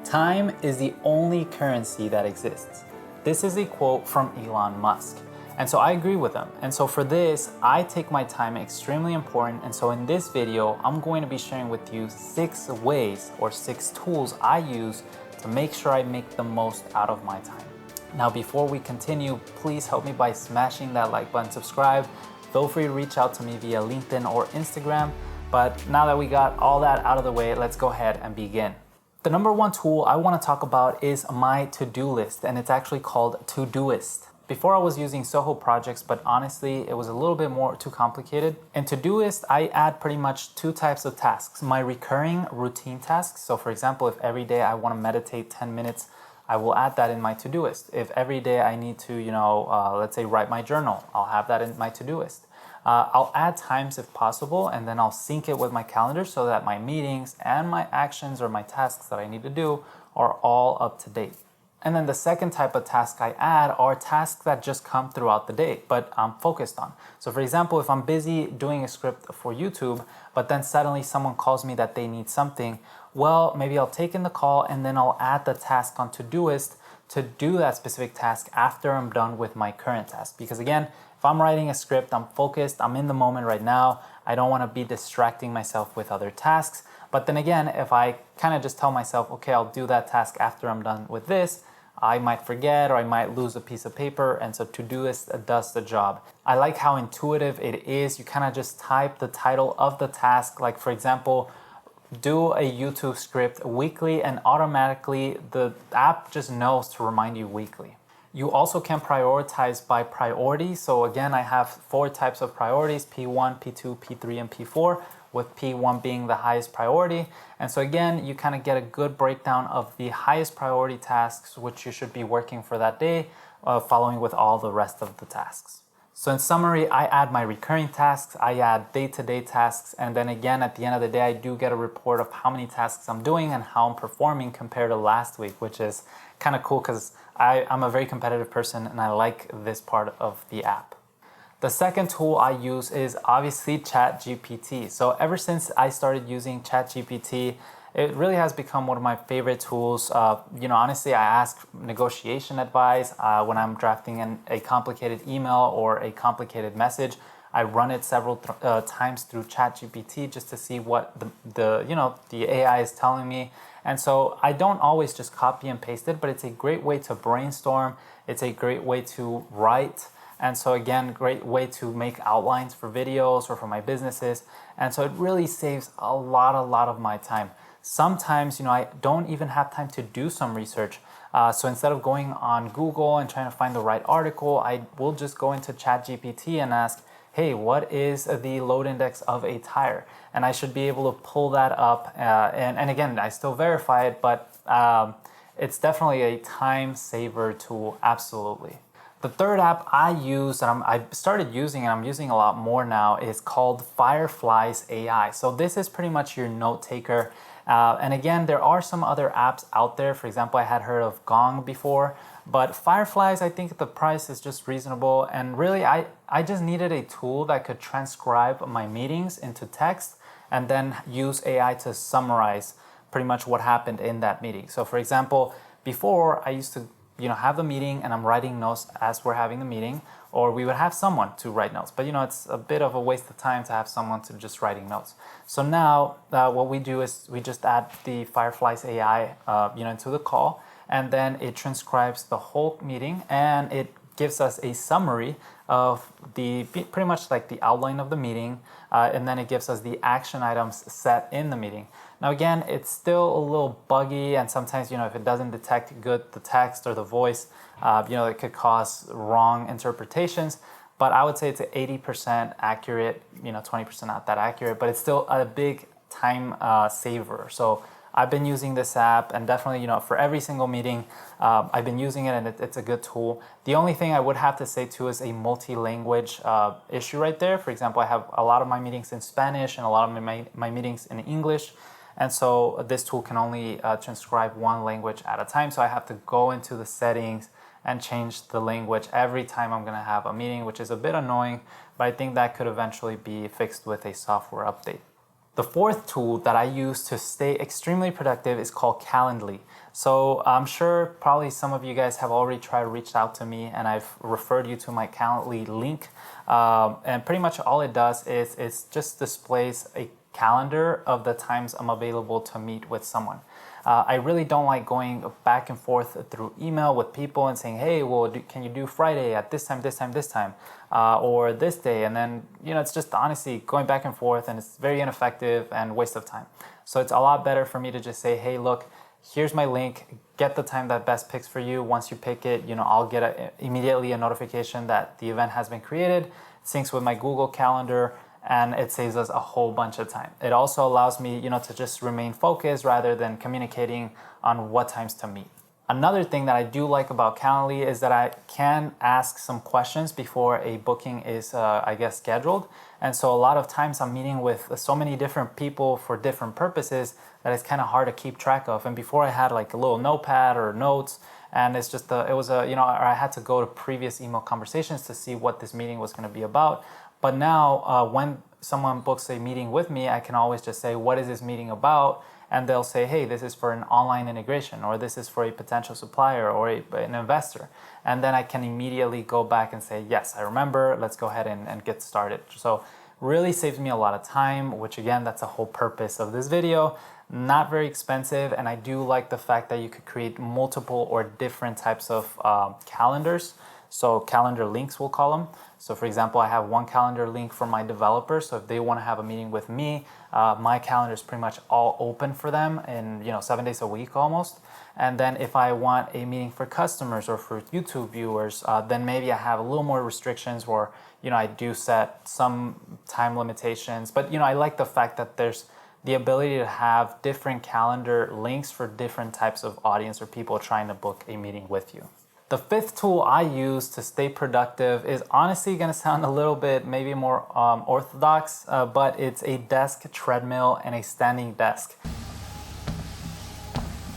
Time is the only currency that exists. This is a quote from Elon Musk. And so I agree with him. And so for this, I take my time extremely important. And so in this video, I'm going to be sharing with you 6 ways or 6 tools I use to make sure I make the most out of my time. Now, before we continue, please help me by smashing that like button, subscribe. Feel free to reach out to me via LinkedIn or Instagram. But now that we got all that out of the way, let's go ahead and begin. The number one tool I want to talk about is my to-do list, and it's actually called Todoist. Before I was using Soho projects, but honestly, it was a little bit more too complicated. In Todoist, I add pretty much 2 types of tasks. My recurring routine tasks. So for example, if every day I want to meditate 10 minutes, I will add that in my Todoist. If every day I need to, let's say write my journal, I'll have that in my Todoist. I'll add times if possible, and then I'll sync it with my calendar so that my meetings and my actions or my tasks that I need to do are all up to date. And then the second type of task I add are tasks that just come throughout the day, but I'm focused on. So for example, if I'm busy doing a script for YouTube, but then suddenly someone calls me that they need something, well, maybe I'll take in the call and then I'll add the task on Todoist to do that specific task after I'm done with my current task. Because again, if I'm writing a script, I'm focused, I'm in the moment right now, I don't want to be distracting myself with other tasks. But then again, if I kind of just tell myself, okay, I'll do that task after I'm done with this, I might forget or I might lose a piece of paper, and so Todoist does the job. I like how intuitive it is. You kind of just type the title of the task, like for example, do a YouTube script weekly, and automatically the app just knows to remind you weekly. You also can prioritize by priority. So again, I have 4 types of priorities: P1, P2, P3, and P4, with P1 being the highest priority. And so again, you kind of get a good breakdown of the highest priority tasks which you should be working for that day, following with all the rest of the tasks. So in summary, I add my recurring tasks, I add day-to-day tasks, and then again, at the end of the day, I do get a report of how many tasks I'm doing and how I'm performing compared to last week, which is kind of cool because I'm a very competitive person and I like this part of the app. The second tool I use is obviously ChatGPT. So ever since I started using ChatGPT, it really has become one of my favorite tools. Honestly, I ask negotiation advice when I'm drafting a complicated email or a complicated message. I run it several times through ChatGPT just to see what the AI is telling me. And so I don't always just copy and paste it, but it's a great way to brainstorm. It's a great way to write. And so again, great way to make outlines for videos or for my businesses. And so it really saves a lot of my time. Sometimes, I don't even have time to do some research. So instead of going on Google and trying to find the right article, I will just go into ChatGPT and ask, hey, what is the load index of a tire? And I should be able to pull that up. And again, I still verify it, but it's definitely a time saver tool, absolutely. The third app I use, and I started using and I'm using a lot more now, is called Firefly's AI. So this is pretty much your note taker. And again, there are some other apps out there. For example, I had heard of Gong before, but Firefly's, I think the price is just reasonable. And really, I just needed a tool that could transcribe my meetings into text and then use AI to summarize pretty much what happened in that meeting. So for example, before I used to have the meeting and I'm writing notes as we're having the meeting, or we would have someone to write notes. But it's a bit of a waste of time to have someone to just writing notes. So now what we do is we just add the Firefly's AI into the call, and then it transcribes the whole meeting and it gives us a summary of pretty much like the outline of the meeting, and then it gives us the action items set in the meeting. Now again, it's still a little buggy, and sometimes if it doesn't detect the text or the voice, it could cause wrong interpretations. But I would say it's 80% accurate, 20% not that accurate, but it's still a big time saver. So I've been using this app, and definitely, for every single meeting, I've been using it, and it's a good tool. The only thing I would have to say too is a multi-language issue right there. For example, I have a lot of my meetings in Spanish and a lot of my meetings in English. And so this tool can only transcribe one language at a time. So I have to go into the settings and change the language every time I'm gonna have a meeting, which is a bit annoying, but I think that could eventually be fixed with a software update. The fourth tool that I use to stay extremely productive is called Calendly. So I'm sure probably some of you guys have already tried to reach out to me, and I've referred you to my Calendly link. And pretty much all it does is it just displays a calendar of the times I'm available to meet with someone. I really don't like going back and forth through email with people and saying, hey, well, can you do Friday at this time, or this day? And then, it's just honestly going back and forth, and it's very ineffective and waste of time. So it's a lot better for me to just say, hey, look, here's my link, get the time that best picks for you. Once you pick it, I'll get immediately a notification that the event has been created. It syncs with my Google Calendar, and it saves us a whole bunch of time. It also allows me, to just remain focused rather than communicating on what times to meet. Another thing that I do like about Calendly is that I can ask some questions before a booking is, scheduled. And so a lot of times I'm meeting with so many different people for different purposes that it's kind of hard to keep track of. And before I had like a little notepad or notes, and it's just, I had to go to previous email conversations to see what this meeting was going to be about. But now when someone books a meeting with me, I can always just say, what is this meeting about? And they'll say, hey, this is for an online integration, or this is for a potential supplier or an investor. And then I can immediately go back and say, yes, I remember, let's go ahead and get started. So really saves me a lot of time, which again, that's the whole purpose of this video. Not very expensive, and I do like the fact that you could create multiple or different types of calendars. So calendar links, we'll call them. So for example, I have one calendar link for my developers. So if they want to have a meeting with me, my calendar is pretty much all open for them in 7 days a week almost. And then if I want a meeting for customers or for YouTube viewers, then maybe I have a little more restrictions where I do set some time limitations. But I like the fact that there's the ability to have different calendar links for different types of audience or people trying to book a meeting with you. The fifth tool I use to stay productive is honestly going to sound a little bit maybe more orthodox, but it's a desk treadmill and a standing desk.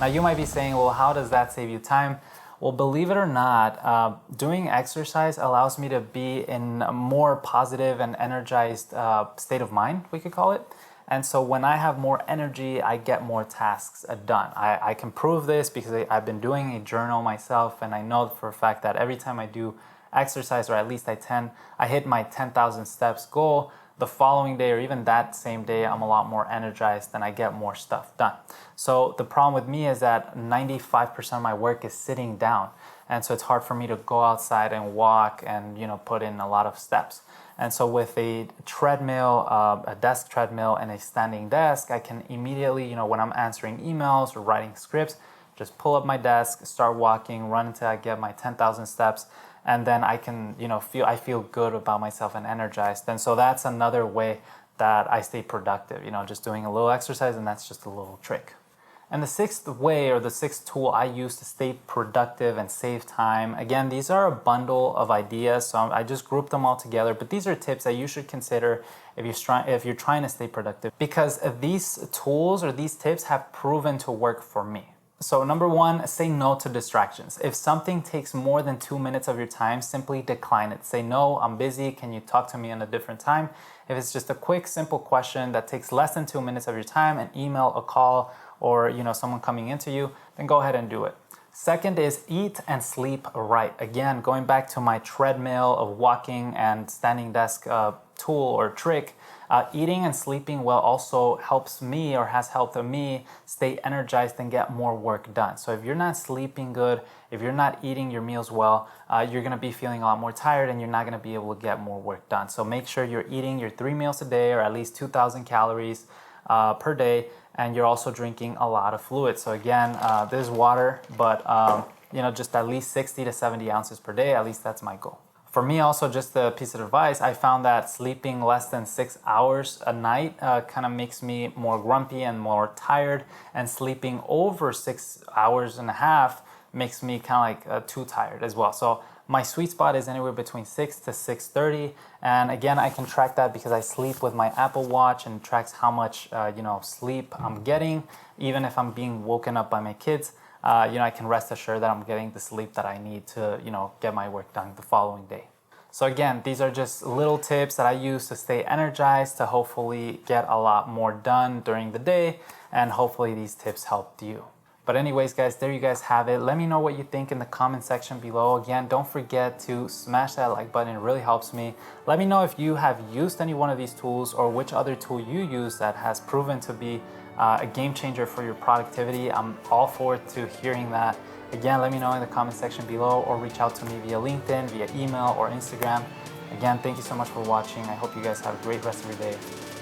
Now you might be saying, well, how does that save you time? Well, believe it or not, doing exercise allows me to be in a more positive and energized state of mind, we could call it. And so when I have more energy, I get more tasks done. I can prove this because I've been doing a journal myself, and I know for a fact that every time I do exercise, or at least I hit my 10,000 steps goal, the following day or even that same day, I'm a lot more energized and I get more stuff done. So the problem with me is that 95% of my work is sitting down. And so it's hard for me to go outside and walk and put in a lot of steps. And so with a treadmill, a desk treadmill and a standing desk, I can immediately, when I'm answering emails or writing scripts, just pull up my desk, start walking, run until I get my 10,000 steps. And then I can, I feel good about myself and energized. And so that's another way that I stay productive, just doing a little exercise, and that's just a little trick. And the sixth way, or the sixth tool I use to stay productive and save time, again, these are a bundle of ideas, so I just grouped them all together, but these are tips that you should consider if you're trying to stay productive, because these tools or these tips have proven to work for me. So number one, say no to distractions. If something takes more than 2 minutes of your time, simply decline it. Say, no, I'm busy. Can you talk to me in a different time? If it's just a quick, simple question that takes less than 2 minutes of your time, an email, a call, or someone coming into you, then go ahead and do it. Second is eat and sleep right. Again, going back to my treadmill of walking and standing desk tool or trick, eating and sleeping well also helps me, or has helped me, stay energized and get more work done. So if you're not sleeping good, if you're not eating your meals well, you're gonna be feeling a lot more tired and you're not gonna be able to get more work done. So make sure you're eating your 3 meals a day, or at least 2,000 calories per day, and you're also drinking a lot of fluid. So again, this is water, but just at least 60 to 70 ounces per day. At least that's my goal. For me also, just a piece of advice, I found that sleeping less than 6 hours a night kind of makes me more grumpy and more tired, and sleeping over 6 hours and a half makes me kind of like too tired as well. So my sweet spot is anywhere between 6 to 6:30, and again, I can track that because I sleep with my Apple Watch, and it tracks how much sleep I'm getting. Even if I'm being woken up by my kids, I can rest assured that I'm getting the sleep that I need to get my work done the following day. So again, these are just little tips that I use to stay energized, to hopefully get a lot more done during the day, and hopefully these tips helped you. But anyways, guys, there you guys have it. Let me know what you think in the comment section below. Again, don't forget to smash that like button. It really helps me. Let me know if you have used any one of these tools or which other tool you use that has proven to be a game changer for your productivity. I'm all forward to hearing that. Again, let me know in the comment section below or reach out to me via LinkedIn, via email, or Instagram. Again, thank you so much for watching. I hope you guys have a great rest of your day.